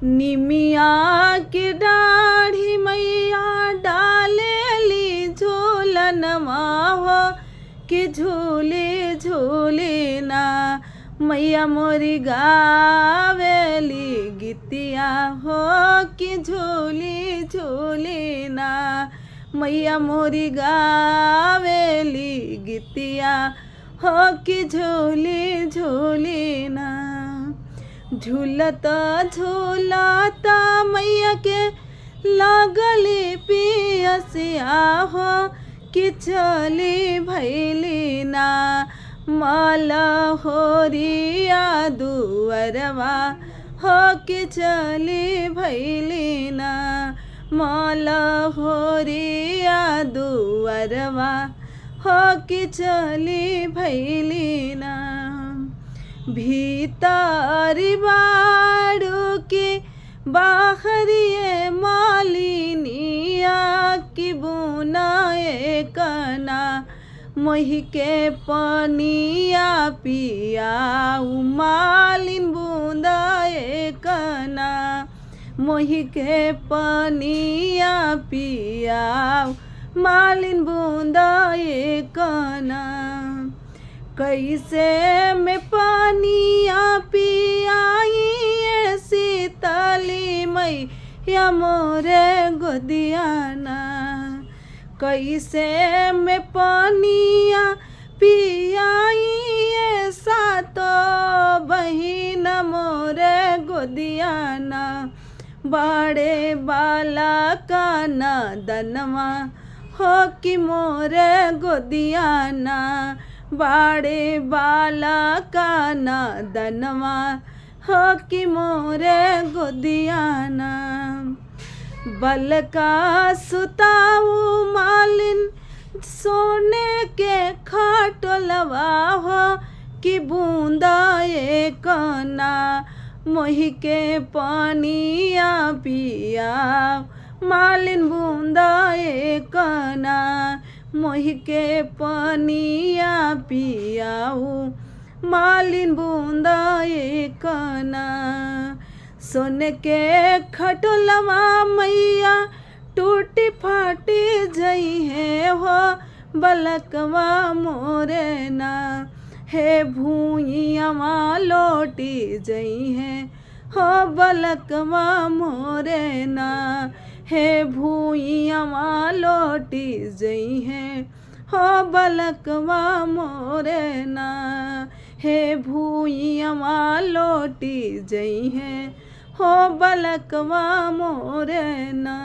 निमिया के डाढ़ी मैया डालेली झूलनवा हो कि झूले झूले ना। मैया मोरी गावेली गीतिया हो कि झूले झूले ना। मैया मोरी गावेली गीतिया हो कि झूले झूले ना। झूलता झूलता मैया के लागली पियसिया हो कि चली भैली ना। मलहोरिया दुअरवा हो कि चली भैली ना। मलहोरिया दुअरवा हो कि चली भैली ना। भीतरी बाड़ू की बाहरिए मालिनिया की बुनाए कना। मोहि के पनिया पियाऊ मालिन बूंदाए कना। मोहि के पनिया पियाऊ मालिन बूंदाए कना। कैसे में पानिया पियाई शीतली मैया मोरे गोदियाना। कैसे में पानिया पियाई सातो बहिन मोरे गोदियाना। बड़े बाला का नदनवा हो कि मोरे गोदियाना। बाड़े बाला का नदनवा हो कि मोरे गोदियाना। बल का सुताऊ मालिन सोने के खाटलवा हो कि बूंदा एक ना। मोहि के पानिया पिया मालिन बूंदा एक ना। मोहि के पनिया पियाऊ मालिन बूंदा एक ना। सोने के खटोलवा मैया टूटी फाटी जई है हो बलकवा मोरे ना। हे भूइयावा लोटी जई है हो बलकवा मोरे ना। हे भूइयावा लोटी जई है हो बलकवा मोरे ना। हे भूइयावा लोटी जई है हो बलकवा मोरे ना।